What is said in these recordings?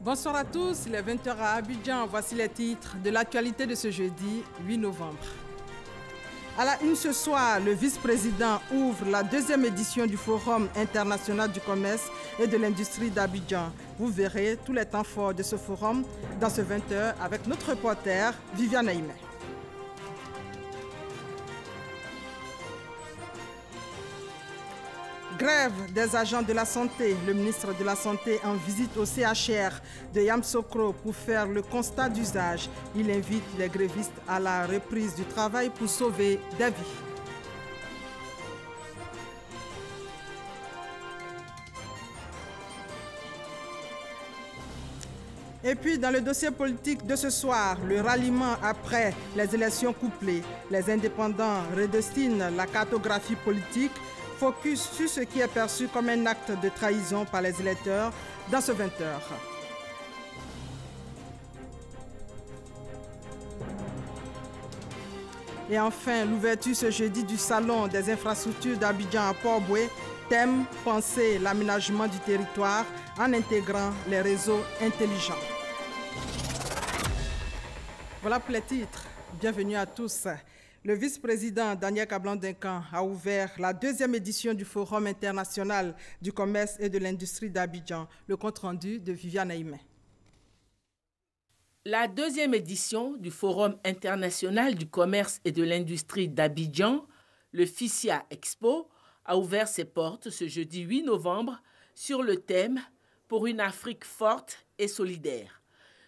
Bonsoir à tous, il est 20 h à Abidjan. Voici les titres de l'actualité de ce jeudi 8 novembre. À la une ce soir, le vice-président ouvre la deuxième édition du Forum international du commerce et de l'industrie d'Abidjan. Vous verrez tous les temps forts de ce forum dans ce 20 h avec notre reporter Viviane Aïmé. Grève des agents de la santé. Le ministre de la Santé en visite au CHR de Yamsokro pour faire le constat d'usage. Il invite les grévistes à la reprise du travail pour sauver des vies. Et puis, dans le dossier politique de ce soir, le ralliement après les élections couplées. Les indépendants redestinent la cartographie politique. Focus sur ce qui est perçu comme un acte de trahison par les électeurs dans ce 20 h. Et enfin, l'ouverture ce jeudi du Salon des infrastructures d'Abidjan à Port-Boué. Thème, penser l'aménagement du territoire en intégrant les réseaux intelligents. Voilà pour les titres. Bienvenue à tous. Le vice-président Daniel Kablan-Duncan a ouvert la deuxième édition du Forum international du commerce et de l'industrie d'Abidjan. Le compte-rendu de Viviane Aïmé. La deuxième édition du Forum international du commerce et de l'industrie d'Abidjan, le FICIA Expo, a ouvert ses portes ce jeudi 8 novembre sur le thème « Pour une Afrique forte et solidaire ».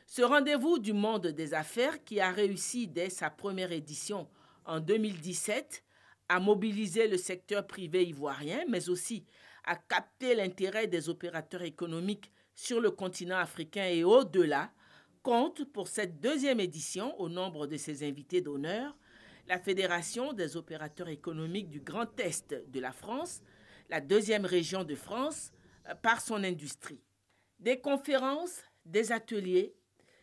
Ce rendez-vous du monde des affaires qui a réussi dès sa première édition en 2017 à mobiliser le secteur privé ivoirien, mais aussi à capter l'intérêt des opérateurs économiques sur le continent africain et au-delà, compte pour cette deuxième édition, au nombre de ses invités d'honneur, la Fédération des opérateurs économiques du Grand Est de la France, la deuxième région de France, par son industrie. Des conférences, des ateliers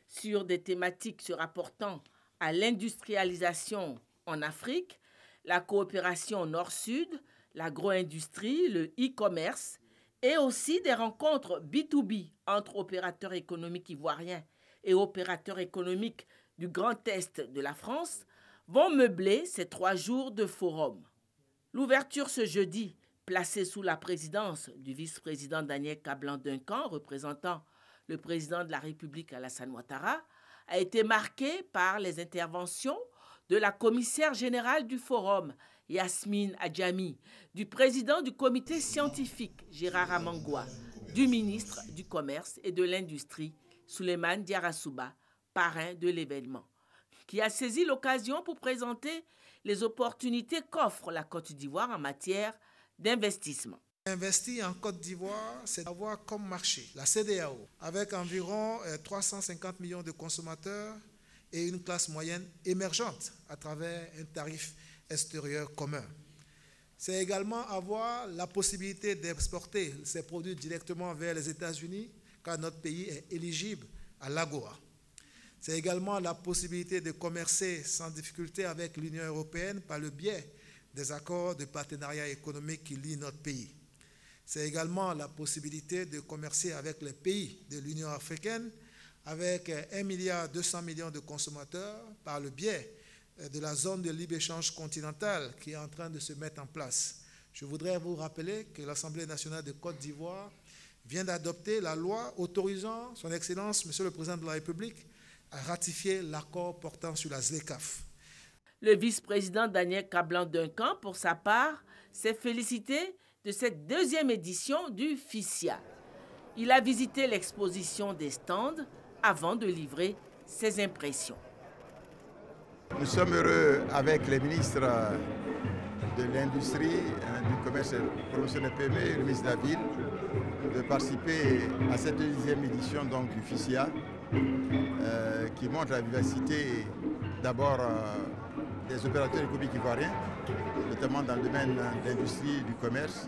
sur des thématiques se rapportant à l'industrialisation en Afrique, la coopération nord-sud, l'agro-industrie, le e-commerce et aussi des rencontres B2B entre opérateurs économiques ivoiriens et opérateurs économiques du Grand Est de la France vont meubler ces 3 jours de forum. L'ouverture ce jeudi, placée sous la présidence du vice-président Daniel Kablan-Duncan, représentant le président de la République Alassane Ouattara, a été marquée par les interventions de la commissaire générale du Forum, Yasmine Adjami, du président du comité scientifique, Gérard Amangoua, du ministre du Commerce et de l'Industrie, Souleymane Diarra-Souba, parrain de l'événement, qui a saisi l'occasion pour présenter les opportunités qu'offre la Côte d'Ivoire en matière d'investissement. Investir en Côte d'Ivoire, c'est avoir comme marché la CEDEAO, avec environ 350 millions de consommateurs et une classe moyenne émergente à travers un tarif extérieur commun. C'est également avoir la possibilité d'exporter ces produits directement vers les États-Unis, car notre pays est éligible à l'AGOA. C'est également la possibilité de commercer sans difficulté avec l'Union européenne par le biais des accords de partenariat économique qui lient notre pays. C'est également la possibilité de commercer avec les pays de l'Union africaine avec 1,2 milliard de consommateurs par le biais de la zone de libre-échange continentale qui est en train de se mettre en place. Je voudrais vous rappeler que l'Assemblée nationale de Côte d'Ivoire vient d'adopter la loi autorisant son Excellence, Monsieur le Président de la République, à ratifier l'accord portant sur la ZLECAf. Le vice-président Daniel Kablan-Duncan, pour sa part, s'est félicité de cette deuxième édition du FICIA. Il a visité l'exposition des stands avant de livrer ses impressions. Nous sommes heureux avec les ministres de l'Industrie, du Commerce et de la Promotion des PME et le ministre de la Ville de participer à cette deuxième édition donc, du FICIA qui montre la vivacité d'abord des opérateurs économiques ivoiriens, notamment dans le domaine de l'industrie, du commerce,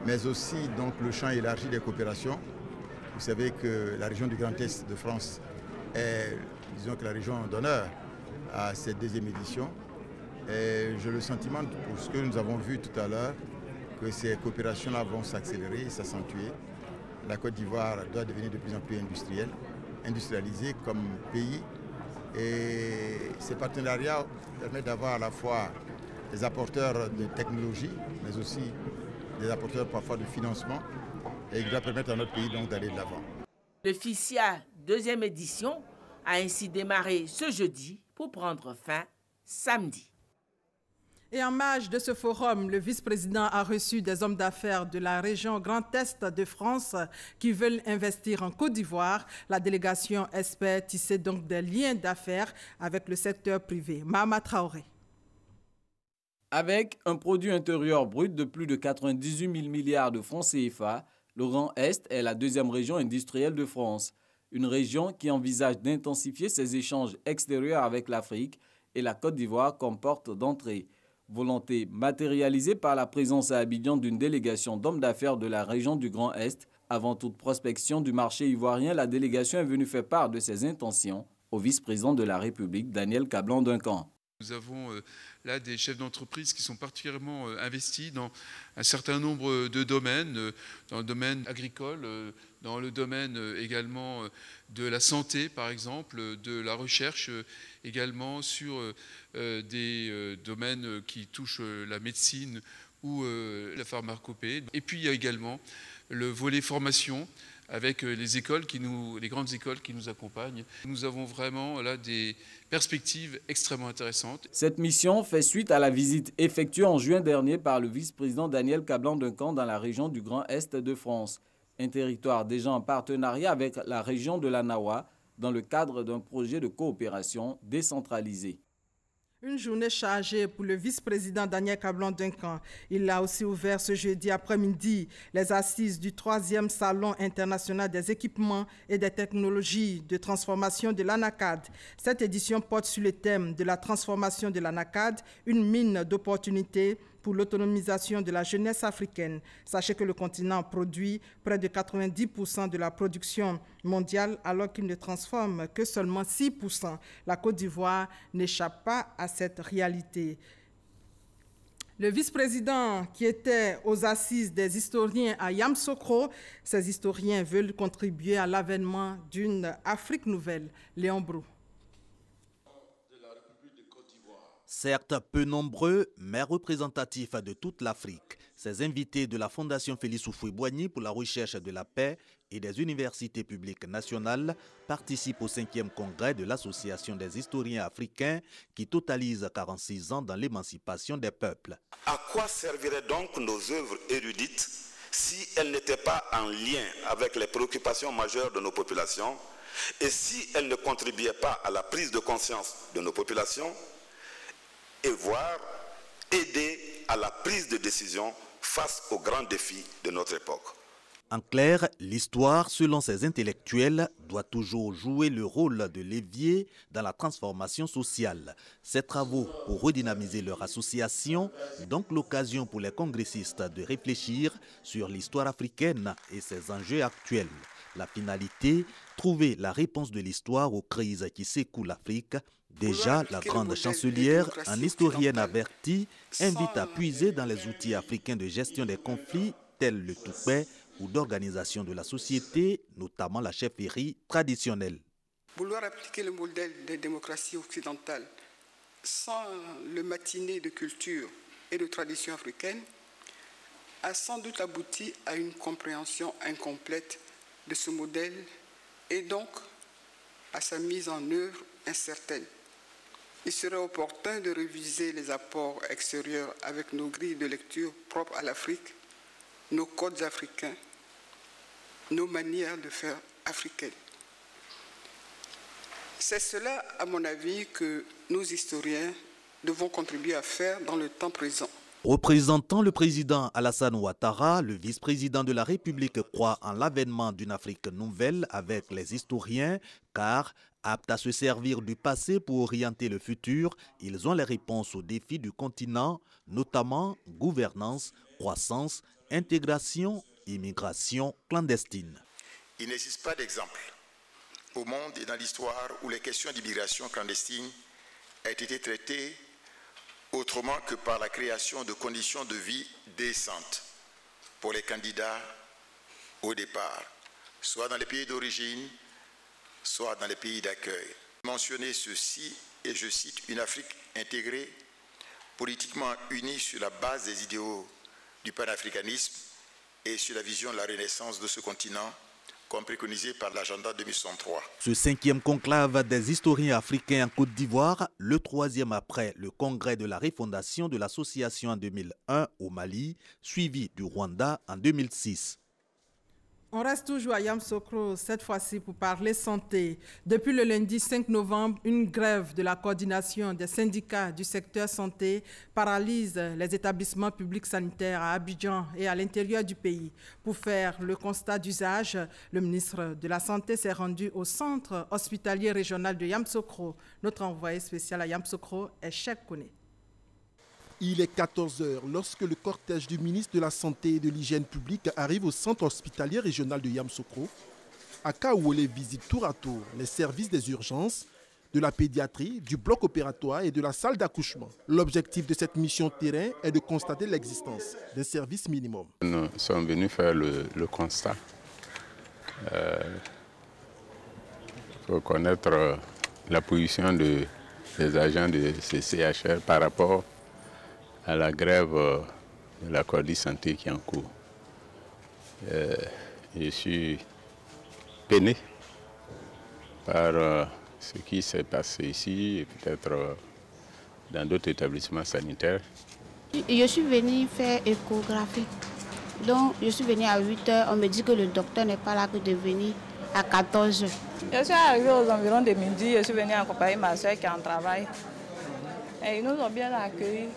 mais aussi donc, le champ élargi des coopérations. Vous savez que la région du Grand Est de France est, disons que la région d'honneur à cette deuxième édition. Et j'ai le sentiment, pour ce que nous avons vu tout à l'heure, que ces coopérations-là vont s'accélérer et s'accentuer. la Côte d'Ivoire doit devenir de plus en plus industrialisée comme pays. Et ces partenariats permettent d'avoir à la fois des apporteurs de technologie, mais aussi des apporteurs parfois de financement, et qui doit permettre à notre pays donc d'aller de l'avant. Le FICIA deuxième édition a ainsi démarré ce jeudi pour prendre fin samedi. Et en marge de ce forum, le vice-président a reçu des hommes d'affaires de la région Grand Est de France qui veulent investir en Côte d'Ivoire. La délégation espère tisser donc des liens d'affaires avec le secteur privé. Mahama Traoré. Avec un produit intérieur brut de plus de 98 000 milliards de francs CFA, le Grand Est est la deuxième région industrielle de France. Une région qui envisage d'intensifier ses échanges extérieurs avec l'Afrique et la Côte d'Ivoire comme porte d'entrée. Volonté matérialisée par la présence à Abidjan d'une délégation d'hommes d'affaires de la région du Grand Est. Avant toute prospection du marché ivoirien, la délégation est venue faire part de ses intentions au vice-président de la République, Daniel Kablan-Duncan. Nous avons là des chefs d'entreprise qui sont particulièrement investis dans un certain nombre de domaines, dans le domaine agricole, dans le domaine également de la santé par exemple, de la recherche également sur des domaines qui touchent la médecine ou la pharmacopée. Et puis il y a également le volet formation, avec les grandes écoles qui nous accompagnent. Nous avons vraiment là des perspectives extrêmement intéressantes. Cette mission fait suite à la visite effectuée en juin dernier par le vice-président Daniel Kablan-Duncan dans la région du Grand Est de France, un territoire déjà en partenariat avec la région de la Nawa dans le cadre d'un projet de coopération décentralisé. Une journée chargée pour le vice-président Daniel Kablan-Duncan. Il a aussi ouvert ce jeudi après-midi les assises du 3e Salon international des équipements et des technologies de transformation de l'ANACAD. Cette édition porte sur le thème de la transformation de l'ANACAD, une mine d'opportunités pour l'autonomisation de la jeunesse africaine. Sachez que le continent produit près de 90% de la production mondiale alors qu'il ne transforme que seulement 6%. La Côte d'Ivoire n'échappe pas à cette réalité. Le vice-président qui était aux assises des historiens à Yamoussoukro, ces historiens veulent contribuer à l'avènement d'une Afrique nouvelle. Léon Brou. Certes peu nombreux, mais représentatifs de toute l'Afrique, ces invités de la Fondation Félix Houphouët-Boigny pour la recherche de la paix et des universités publiques nationales participent au 5e congrès de l'Association des historiens africains qui totalise 46 ans dans l'émancipation des peuples. À quoi serviraient donc nos œuvres érudites si elles n'étaient pas en lien avec les préoccupations majeures de nos populations et si elles ne contribuaient pas à la prise de conscience de nos populations et voire aider à la prise de décision face aux grands défis de notre époque. En clair, l'histoire, selon ces intellectuels, doit toujours jouer le rôle de levier dans la transformation sociale. Ces travaux pour redynamiser leur association, donc l'occasion pour les congressistes de réfléchir sur l'histoire africaine et ses enjeux actuels. La finalité, trouver la réponse de l'histoire aux crises qui secouent l'Afrique. Déjà, la grande chancelière, en historienne avertie, invite à puiser dans les outils africains de gestion des conflits, tels le toupet ou d'organisation de la société, notamment la chefferie traditionnelle. Vouloir appliquer le modèle des démocraties occidentales sans le matiné de culture et de tradition africaine a sans doute abouti à une compréhension incomplète de ce modèle et donc à sa mise en œuvre incertaine. Il serait opportun de réviser les apports extérieurs avec nos grilles de lecture propres à l'Afrique, nos codes africains, nos manières de faire africaines. C'est cela, à mon avis, que nous, historiens, devons contribuer à faire dans le temps présent. Représentant le président Alassane Ouattara, le vice-président de la République croit en l'avènement d'une Afrique nouvelle avec les historiens, car, aptes à se servir du passé pour orienter le futur, ils ont les réponses aux défis du continent, notamment gouvernance, croissance, intégration, immigration clandestine. Il n'existe pas d'exemple au monde et dans l'histoire où les questions d'immigration clandestine aient été traitées autrement que par la création de conditions de vie décentes pour les candidats au départ. soit dans les pays d'origine, soit dans les pays d'accueil. Mentionner ceci, et je cite, une Afrique intégrée, politiquement unie sur la base des idéaux du panafricanisme et sur la vision de la renaissance de ce continent, comme préconisé par l'agenda 2063. Ce 5e conclave des historiens africains en Côte d'Ivoire, le 3e après le congrès de la refondation de l'association en 2001 au Mali, suivi du Rwanda en 2006. On reste toujours à Yamoussoukro, cette fois-ci pour parler santé. Depuis le lundi 5 novembre, une grève de la coordination des syndicats du secteur santé paralyse les établissements publics sanitaires à Abidjan et à l'intérieur du pays. Pour faire le constat d'usage, le ministre de la Santé s'est rendu au centre hospitalier régional de Yamoussoukro. Notre envoyé spécial à Yamoussoukro est Cheikh Kone. Il est 14 h lorsque le cortège du ministre de la Santé et de l'Hygiène publique arrive au centre hospitalier régional de Yamoussoukro. Akaouole visite tour à tour les services des urgences, de la pédiatrie, du bloc opératoire et de la salle d'accouchement. L'objectif de cette mission terrain est de constater l'existence d'un service minimum. Nous sommes venus faire le constat. Il faut connaître la position des agents de ces CHR par rapport à la grève de la coordination santé qui est en cours. Je suis peiné par ce qui s'est passé ici et peut-être dans d'autres établissements sanitaires. Je suis venue faire échographie. Donc je suis venue à 8 h, on me dit que le docteur n'est pas là, que de venir à 14 h. Je suis arrivée aux environs de midi, je suis venue accompagner ma soeur qui est en travail. Et ils nous ont bien accueillis.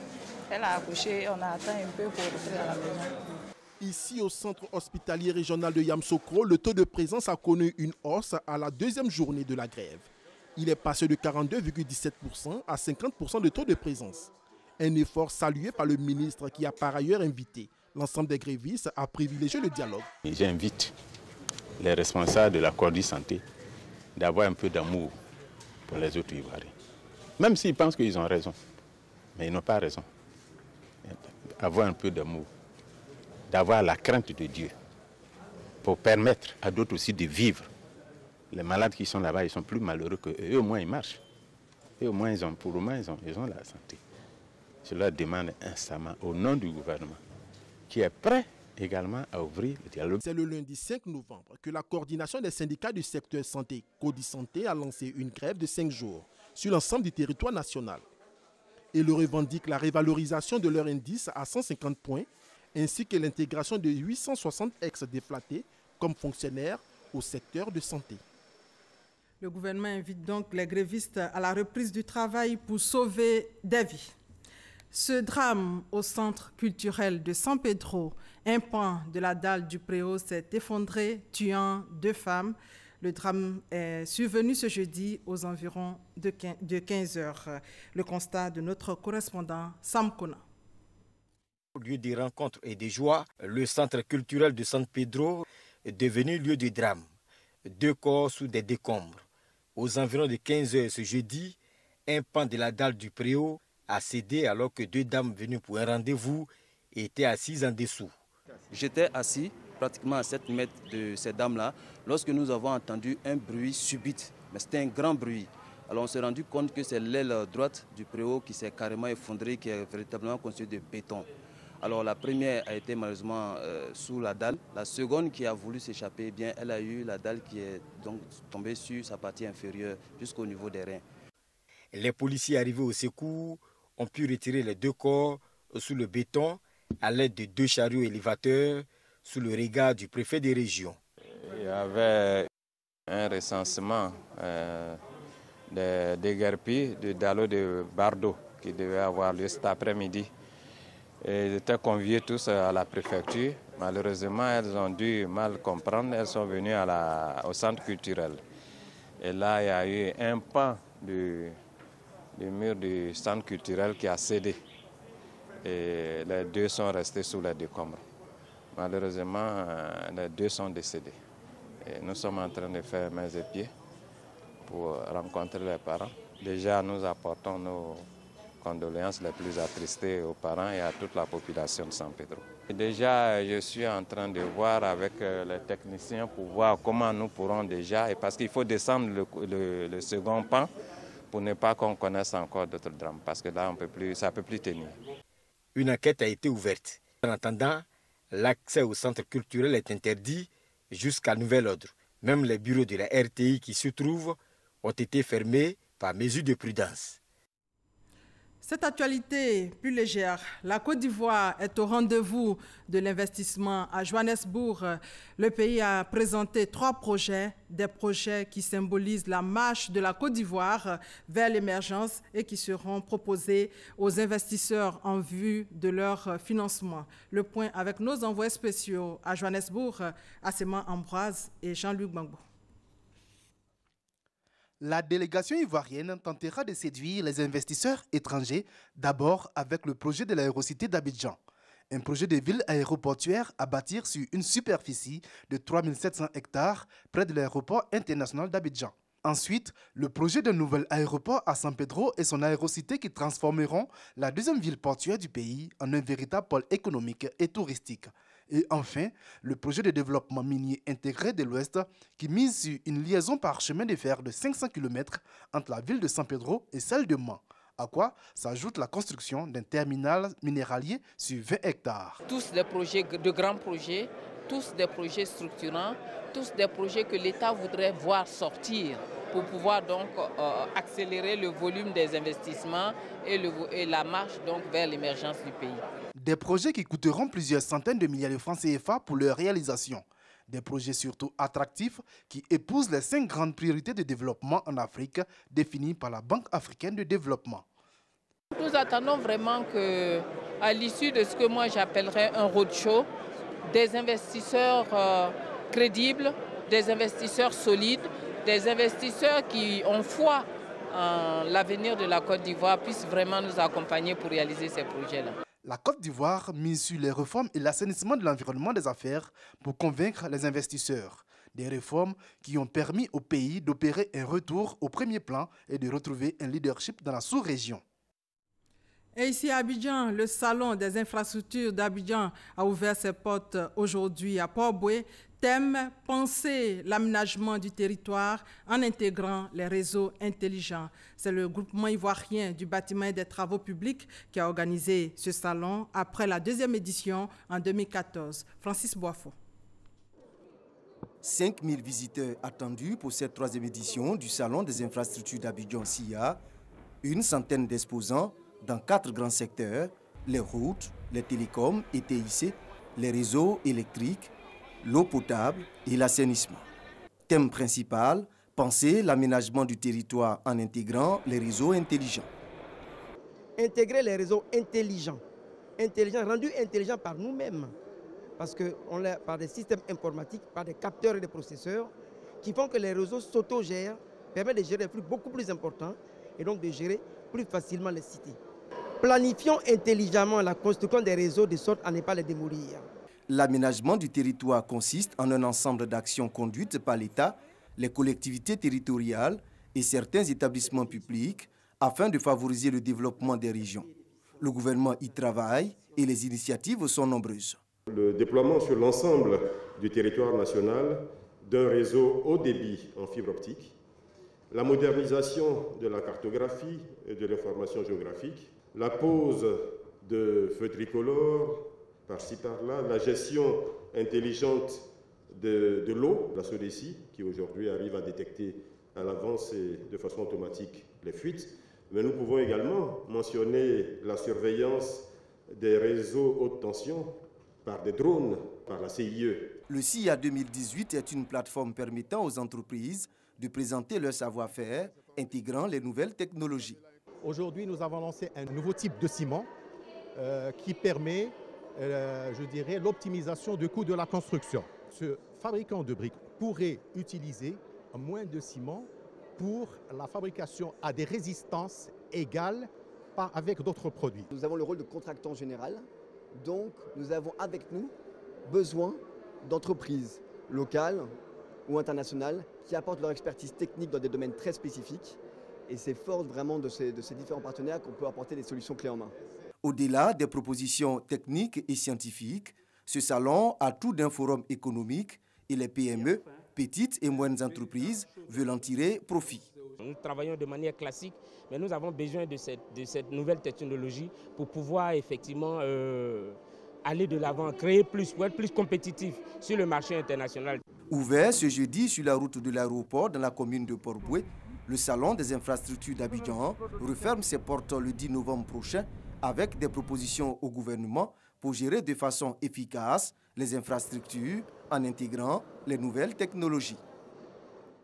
Elle a accouché, on a atteint un peu pour rentrer à la maison. Ici, au centre hospitalier régional de Yamoussoukro, le taux de présence a connu une hausse à la deuxième journée de la grève. Il est passé de 42,17% à 50% de taux de présence. Un effort salué par le ministre qui a par ailleurs invité l'ensemble des grévistes à privilégier le dialogue. J'invite les responsables de la coordination santé d'avoir un peu d'amour pour les autres Ivoiriens. Même s'ils pensent qu'ils ont raison, mais ils n'ont pas raison. Avoir un peu d'amour, d'avoir la crainte de Dieu pour permettre à d'autres aussi de vivre. Les malades qui sont là-bas, ils sont plus malheureux qu'eux. Eux, au moins, ils marchent. Eux, au moins, ils ont la santé. Je leur demande instamment, au nom du gouvernement, qui est prêt également à ouvrir le dialogue. C'est le lundi 5 novembre que la coordination des syndicats du secteur santé, Codi Santé, a lancé une grève de 5 jours sur l'ensemble du territoire national. Et le revendique la révalorisation de leur indice à 150 points, ainsi que l'intégration de 860 ex-déflatés comme fonctionnaires au secteur de santé. Le gouvernement invite donc les grévistes à la reprise du travail pour sauver des vies. Ce drame au centre culturel de San Pedro, un pan de la dalle du préau s'est effondré, tuant 2 femmes. Le drame est survenu ce jeudi aux environs de 15 h. Le constat de notre correspondant Sam Kona. Au lieu de rencontres et de joie, le centre culturel de San Pedro est devenu lieu de drame. 2 corps sous des décombres. Aux environs de 15 h ce jeudi, un pan de la dalle du préau a cédé alors que 2 dames venues pour un rendez-vous étaient assises en dessous. J'étais assis pratiquement à 7 mètres de ces dames-là, lorsque nous avons entendu un bruit subit, mais c'était un grand bruit. Alors on s'est rendu compte que c'est l'aile droite du préau qui s'est carrément effondrée, qui est véritablement constituée de béton. Alors la première a été malheureusement sous la dalle. La seconde qui a voulu s'échapper, eh bien, elle a eu la dalle qui est donc tombée sur sa partie inférieure jusqu'au niveau des reins. Les policiers arrivés au secours ont pu retirer les 2 corps sous le béton à l'aide de 2 chariots élévateurs sous le regard du préfet des régions. Il y avait un recensement des déguerpis de Dalo de Bardo qui devait avoir lieu cet après-midi. Ils étaient conviés tous à la préfecture. Malheureusement, elles ont dû mal comprendre. Elles sont venues au centre culturel. Et là, il y a eu un pan du mur du centre culturel qui a cédé. Et les 2 sont restés sous les décombres. Malheureusement, les 2 sont décédés. Et nous sommes en train de faire mains et pieds pour rencontrer les parents. Déjà, nous apportons nos condoléances les plus attristées aux parents et à toute la population de San Pedro. Et déjà, je suis en train de voir avec les techniciens pour voir comment nous pourrons déjà, et parce qu'il faut descendre le second pan pour ne pas qu'on connaisse encore d'autres drames, parce que là, ça ne peut plus tenir. Une enquête a été ouverte. En attendant, l'accès au centre culturel est interdit jusqu'à nouvel ordre. Même les bureaux de la RTI qui se trouvent ont été fermés par mesure de prudence. Cette actualité plus légère, la Côte d'Ivoire est au rendez-vous de l'investissement à Johannesburg. Le pays a présenté 3 projets, des projets qui symbolisent la marche de la Côte d'Ivoire vers l'émergence et qui seront proposés aux investisseurs en vue de leur financement. Le point avec nos envoyés spéciaux à Johannesburg, Assema Ambroise et Jean-Luc Gbangbo. La délégation ivoirienne tentera de séduire les investisseurs étrangers, d'abord avec le projet de l'aérocité d'Abidjan. Un projet de ville aéroportuaire à bâtir sur une superficie de 3700 hectares près de l'aéroport international d'Abidjan. Ensuite, le projet d'un nouvel aéroport à San Pedro et son aérocité qui transformeront la deuxième ville portuaire du pays en un véritable pôle économique et touristique. Et enfin, le projet de développement minier intégré de l'Ouest qui mise sur une liaison par chemin de fer de 500 km entre la ville de San Pedro et celle de Mans, à quoi s'ajoute la construction d'un terminal minéralier sur 20 hectares. Tous des projets, de grands projets, tous des projets structurants, tous des projets que l'État voudrait voir sortir pour pouvoir donc accélérer le volume des investissements et la marche donc vers l'émergence du pays. Des projets qui coûteront plusieurs centaines de milliards de francs CFA pour leur réalisation. Des projets surtout attractifs qui épousent les 5 grandes priorités de développement en Afrique définies par la Banque africaine de développement. Nous attendons vraiment qu'à l'issue de ce que moi j'appellerais un roadshow, des investisseurs crédibles, des investisseurs solides, des investisseurs qui ont foi en l'avenir de la Côte d'Ivoire puissent vraiment nous accompagner pour réaliser ces projets-là. La Côte d'Ivoire mise sur les réformes et l'assainissement de l'environnement des affaires pour convaincre les investisseurs. Des réformes qui ont permis au pays d'opérer un retour au premier plan et de retrouver un leadership dans la sous-région. Et ici à Abidjan, le salon des infrastructures d'Abidjan a ouvert ses portes aujourd'hui à Port-Boué. Thème, penser l'aménagement du territoire en intégrant les réseaux intelligents. C'est le groupement ivoirien du bâtiment et des travaux publics qui a organisé ce salon après la 2e édition en 2014. Francis Boifo. 5000 visiteurs attendus pour cette 3e édition du salon des infrastructures d'Abidjan-SIA. Une centaine d'exposants dans 4 grands secteurs, les routes, les télécoms et TIC, les réseaux électriques, l'eau potable et l'assainissement. Thème principal, penser l'aménagement du territoire en intégrant les réseaux intelligents. Intégrer les réseaux intelligents, rendus intelligents par nous-mêmes, parce qu'on l'a par des systèmes informatiques, par des capteurs et des processeurs, qui font que les réseaux s'autogèrent, permettent de gérer des flux beaucoup plus importants et donc de gérer plus facilement les cités. Planifions intelligemment la construction des réseaux de sorte à ne pas les démolir. L'aménagement du territoire consiste en un ensemble d'actions conduites par l'État, les collectivités territoriales et certains établissements publics afin de favoriser le développement des régions. Le gouvernement y travaille et les initiatives sont nombreuses. Le déploiement sur l'ensemble du territoire national d'un réseau haut débit en fibre optique, la modernisation de la cartographie et de l'information géographique, la pose de feux tricolores, par-ci par-là, la gestion intelligente de l'eau, la SODECI, qui aujourd'hui arrive à détecter à l'avance et de façon automatique les fuites. Mais nous pouvons également mentionner la surveillance des réseaux haute tension par des drones, par la CIE. Le SIA 2018 est une plateforme permettant aux entreprises de présenter leur savoir-faire, intégrant les nouvelles technologies. Aujourd'hui, nous avons lancé un nouveau type de ciment qui permet je dirais, l'optimisation du coût de la construction. Ce fabricant de briques pourrait utiliser moins de ciment pour la fabrication à des résistances égales avec d'autres produits. Nous avons le rôle de contractant général, donc nous avons avec nous besoin d'entreprises locales ou internationales qui apportent leur expertise technique dans des domaines très spécifiques Et c'est fort vraiment de ces différents partenaires qu'on peut apporter des solutions clés en main. Au-delà des propositions techniques et scientifiques, ce salon a tout d'un forum économique et les PME, petites et moyennes entreprises, veulent en tirer profit. Nous travaillons de manière classique, mais nous avons besoin de cette nouvelle technologie pour pouvoir effectivement aller de l'avant, créer plus, pour être plus compétitif sur le marché international. Ouvert ce jeudi sur la route de l'aéroport dans la commune de Port-Boué, le salon des infrastructures d'Abidjan referme ses portes le 10 novembre prochain avec des propositions au gouvernement pour gérer de façon efficace les infrastructures en intégrant les nouvelles technologies.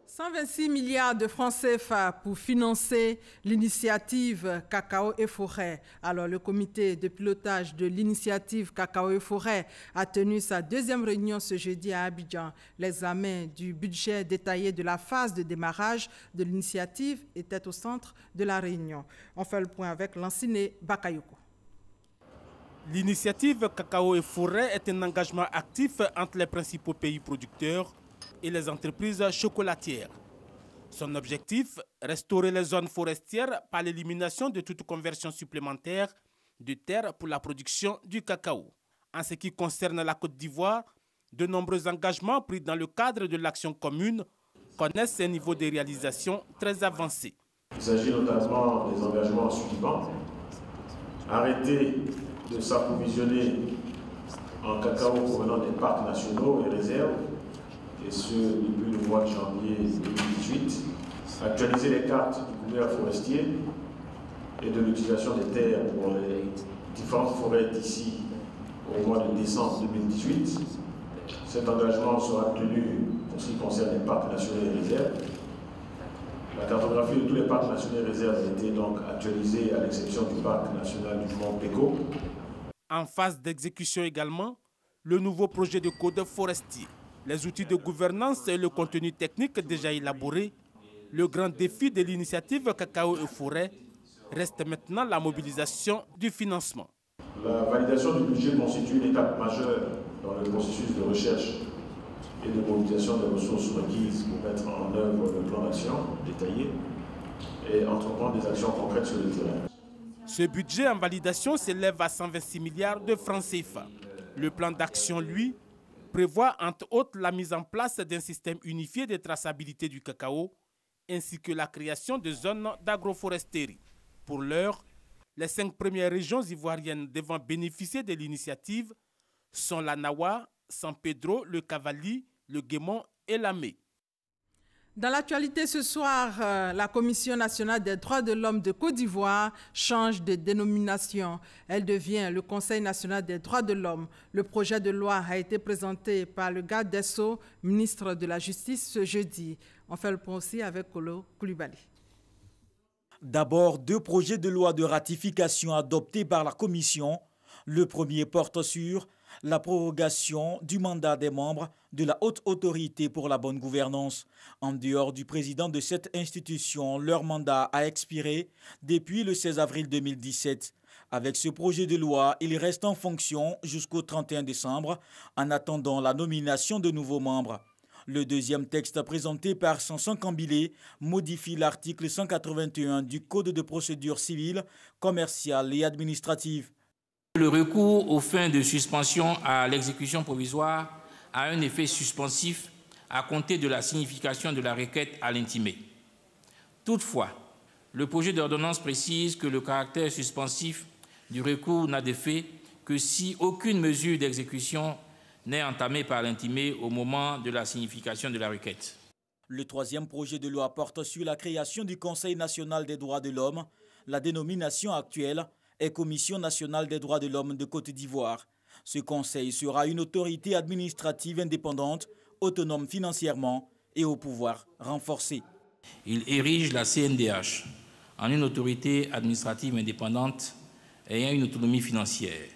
126 milliards de francs CFA pour financer l'initiative Cacao et Forêt. Alors, le comité de pilotage de l'initiative Cacao et Forêt a tenu sa deuxième réunion ce jeudi à Abidjan. L'examen du budget détaillé de la phase de démarrage de l'initiative était au centre de la réunion. On fait le point avec Lanciné Bakayoko. L'initiative Cacao et Forêt est un engagement actif entre les principaux pays producteurs et les entreprises chocolatières. Son objectif, restaurer les zones forestières par l'élimination de toute conversion supplémentaire de terre pour la production du cacao. En ce qui concerne la Côte d'Ivoire, de nombreux engagements pris dans le cadre de l'action commune connaissent un niveau de réalisation très avancé. Il s'agit notamment des engagements suivants. Arrêter de s'approvisionner en cacao provenant des parcs nationaux et réserves, et ce depuis le mois de janvier 2018, actualiser les cartes du couvert forestier et de l'utilisation des terres pour les différentes forêts d'ici au mois de décembre 2018. Cet engagement sera tenu pour ce qui concerne les parcs nationaux et réserves. La cartographie de tous les parcs nationaux et réserves a été donc actualisée à l'exception du parc national du Mont Péco. En phase d'exécution également, le nouveau projet de code forestier. Les outils de gouvernance et le contenu technique déjà élaboré, le grand défi de l'initiative Cacao et Forêt reste maintenant la mobilisation du financement. La validation du budget constitue une étape majeure dans le processus de recherche et de mobilisation des ressources requises pour mettre en œuvre le plan d'action détaillé et entreprendre des actions concrètes sur le terrain. Ce budget en validation s'élève à 126 milliards de francs CFA. Le plan d'action, lui, prévoit entre autres la mise en place d'un système unifié de traçabilité du cacao ainsi que la création de zones d'agroforesterie. Pour l'heure, les 5 premières régions ivoiriennes devant bénéficier de l'initiative sont la Nawa, San Pedro, le Cavali, le Guémon et la Mé. Dans l'actualité ce soir, la Commission nationale des droits de l'homme de Côte d'Ivoire change de dénomination. Elle devient le Conseil national des droits de l'homme. Le projet de loi a été présenté par le garde des Sceaux, ministre de la Justice, ce jeudi. On fait le point aussi avec Kolo Koulibaly. D'abord, 2 projets de loi de ratification adoptés par la Commission. Le premier porte sur la prorogation du mandat des membres de la Haute Autorité pour la bonne gouvernance. En dehors du président de cette institution, leur mandat a expiré depuis le 16 avril 2017. Avec ce projet de loi, ils restent en fonction jusqu'au 31 décembre en attendant la nomination de nouveaux membres. Le deuxième texte présenté par Sanson Kambilé modifie l'article 181 du Code de procédure civile, commerciale et administrative. Le recours aux fins de suspension à l'exécution provisoire a un effet suspensif à compter de la signification de la requête à l'intimé. Toutefois, le projet d'ordonnance précise que le caractère suspensif du recours n'a d'effet que si aucune mesure d'exécution n'est entamée par l'intimé au moment de la signification de la requête. Le troisième projet de loi porte sur la création du Conseil national des droits de l'homme. La dénomination actuelle est Commission nationale des droits de l'homme de Côte d'Ivoire. Ce conseil sera une autorité administrative indépendante, autonome financièrement et au pouvoir renforcé. Il érige la CNDH en une autorité administrative indépendante ayant une autonomie financière.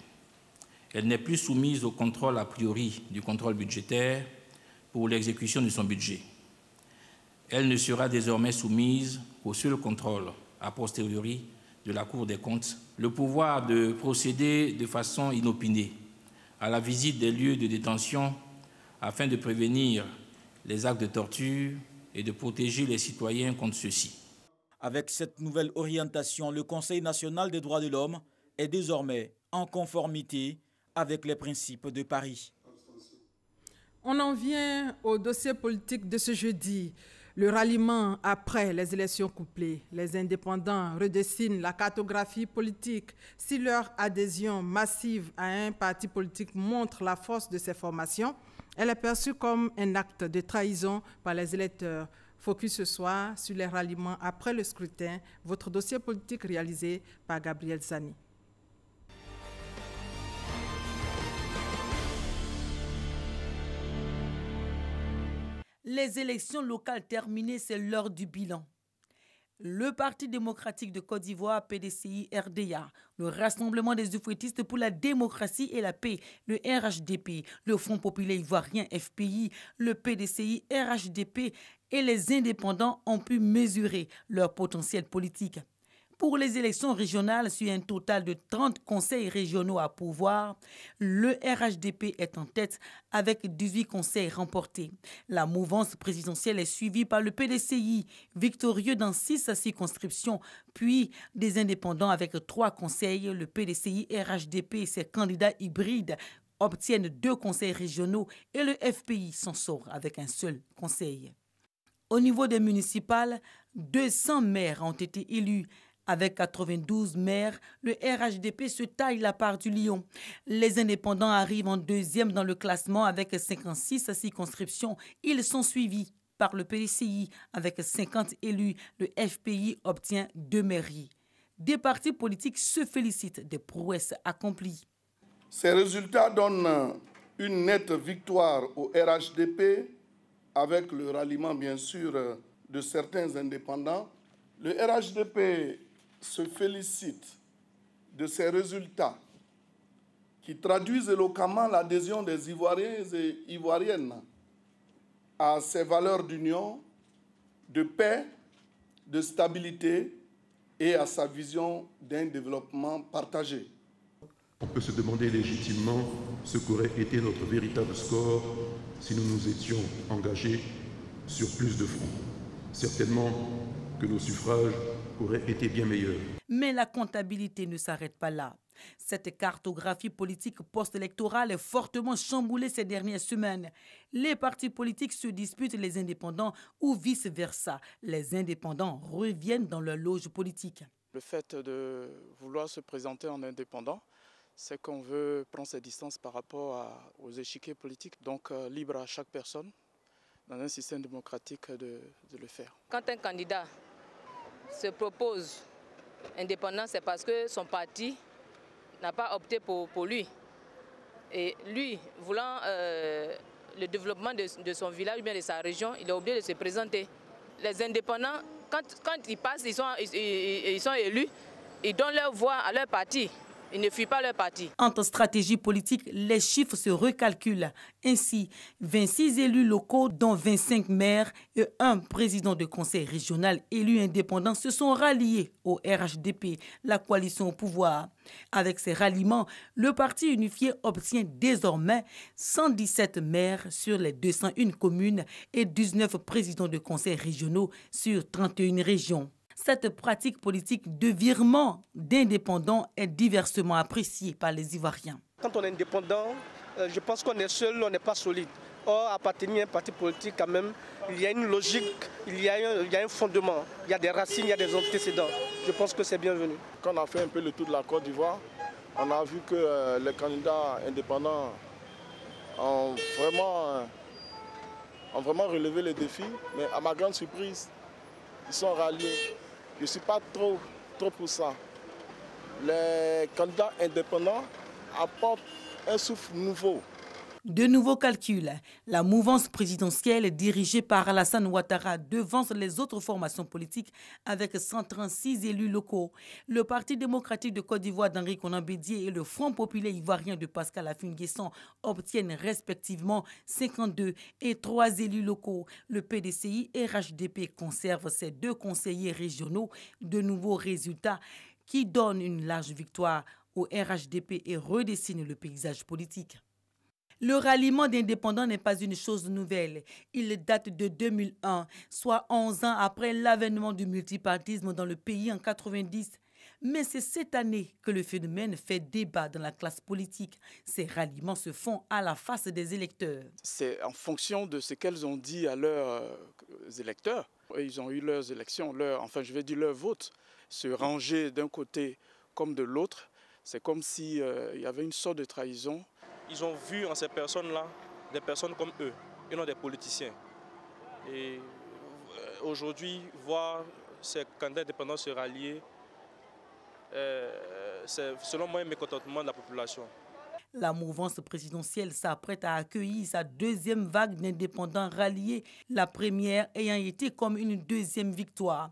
Elle n'est plus soumise au contrôle a priori du contrôle budgétaire pour l'exécution de son budget. Elle ne sera désormais soumise au seul contrôle a posteriori de la Cour des comptes, le pouvoir de procéder de façon inopinée à la visite des lieux de détention afin de prévenir les actes de torture et de protéger les citoyens contre ceux-ci. Avec cette nouvelle orientation, le Conseil national des droits de l'homme est désormais en conformité avec les principes de Paris. On en vient au dossier politique de ce jeudi. Le ralliement après les élections couplées. Les indépendants redessinent la cartographie politique. Si leur adhésion massive à un parti politique montre la force de ces formations, elle est perçue comme un acte de trahison par les électeurs. Focus ce soir sur les ralliements après le scrutin. Votre dossier politique réalisé par Gabriel Zani. Les élections locales terminées, c'est l'heure du bilan. Le Parti démocratique de Côte d'Ivoire, PDCI RDA, le Rassemblement des Oufouettistes pour la démocratie et la paix, le RHDP, le Front populaire ivoirien FPI, le PDCI RHDP et les indépendants ont pu mesurer leur potentiel politique. Pour les élections régionales, sur un total de 30 conseils régionaux à pourvoir, le RHDP est en tête avec 18 conseils remportés. La mouvance présidentielle est suivie par le PDCI, victorieux dans 6 circonscriptions, puis des indépendants avec 3 conseils. Le PDCI RHDP et ses candidats hybrides obtiennent 2 conseils régionaux et le FPI s'en sort avec un seul conseil. Au niveau des municipales, 200 maires ont été élus. Avec 92 maires, le RHDP se taille la part du lion. Les indépendants arrivent en deuxième dans le classement avec 56 circonscriptions. Ils sont suivis par le PDCI avec 50 élus. Le FPI obtient 2 mairies. Des partis politiques se félicitent des prouesses accomplies. Ces résultats donnent une nette victoire au RHDP avec le ralliement bien sûr de certains indépendants. Le RHDP se félicite de ces résultats qui traduisent éloquemment l'adhésion des Ivoiriens et Ivoiriennes à ces valeurs d'union, de paix, de stabilité et à sa vision d'un développement partagé. On peut se demander légitimement ce qu'aurait été notre véritable score si nous nous étions engagés sur plus de fronts. Certainement que nos suffrages auraient été bien meilleurs. Mais la comptabilité ne s'arrête pas là. Cette cartographie politique post-électorale est fortement chamboulée ces dernières semaines. Les partis politiques se disputent les indépendants ou vice-versa. Les indépendants reviennent dans leur loge politique. Le fait de vouloir se présenter en indépendant, c'est qu'on veut prendre ses distances par rapport aux échiquiers politiques. Donc libre à chaque personne, dans un système démocratique, de le faire. Quand un candidat se propose indépendant, c'est parce que son parti n'a pas opté pour lui. Et lui, voulant le développement de son village ou bien de sa région, il est obligé de se présenter. Les indépendants, quand ils passent, ils sont élus, ils donnent leur voix à leur parti. Ils ne fuient pas leur parti. Entre stratégie politique, les chiffres se recalculent. Ainsi, 26 élus locaux, dont 25 maires et un président de conseil régional élu indépendant se sont ralliés au RHDP, la coalition au pouvoir. Avec ces ralliements, le parti unifié obtient désormais 117 maires sur les 201 communes et 19 présidents de conseils régionaux sur 31 régions. Cette pratique politique de virement d'indépendants est diversement appréciée par les Ivoiriens. Quand on est indépendant, je pense qu'on est seul, on n'est pas solide. Or, appartenir à un parti politique, quand même, il y a une logique, il y a un fondement, il y a des racines, il y a des antécédents. Je pense que c'est bienvenu. Quand on a fait un peu le tour de la Côte d'Ivoire, on a vu que les candidats indépendants ont vraiment relevé les défis, mais à ma grande surprise, ils sont ralliés. Je ne suis pas trop pour ça. Les candidats indépendants apportent un souffle nouveau. De nouveaux calculs. La mouvance présidentielle dirigée par Alassane Ouattara devance les autres formations politiques avec 136 élus locaux. Le Parti démocratique de Côte d'Ivoire d'Henri Konan Bédié et le Front populaire ivoirien de Pascal Affi-N'Guessan obtiennent respectivement 52 et 3 élus locaux. Le PDCI RHDP conserve ses 2 conseillers régionaux. De nouveaux résultats qui donnent une large victoire au RHDP et redessinent le paysage politique. Le ralliement d'indépendants n'est pas une chose nouvelle. Il date de 2001, soit 11 ans après l'avènement du multipartisme dans le pays en 90. Mais c'est cette année que le phénomène fait débat dans la classe politique. Ces ralliements se font à la face des électeurs. C'est en fonction de ce qu'elles ont dit à leurs électeurs. Ils ont eu leurs élections, leur vote. Se ranger d'un côté comme de l'autre, c'est comme s'il y avait une sorte de trahison. Ils ont vu en ces personnes-là des personnes comme eux, et non des politiciens. Et aujourd'hui, voir ces candidats indépendants se rallier, c'est selon moi un mécontentement de la population. La mouvance présidentielle s'apprête à accueillir sa deuxième vague d'indépendants ralliés, la première ayant été comme une deuxième victoire.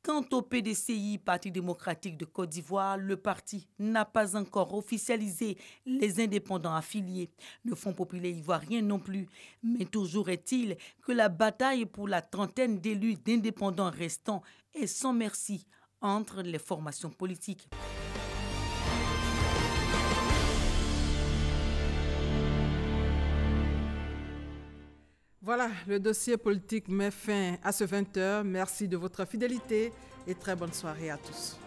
Quant au PDCI, Parti démocratique de Côte d'Ivoire, le parti n'a pas encore officialisé les indépendants affiliés. Le Front populaire ivoirien non plus. Mais toujours est-il que la bataille pour la trentaine d'élus d'indépendants restants est sans merci entre les formations politiques. Voilà, le dossier politique met fin à ce 20h. Merci de votre fidélité et très bonne soirée à tous.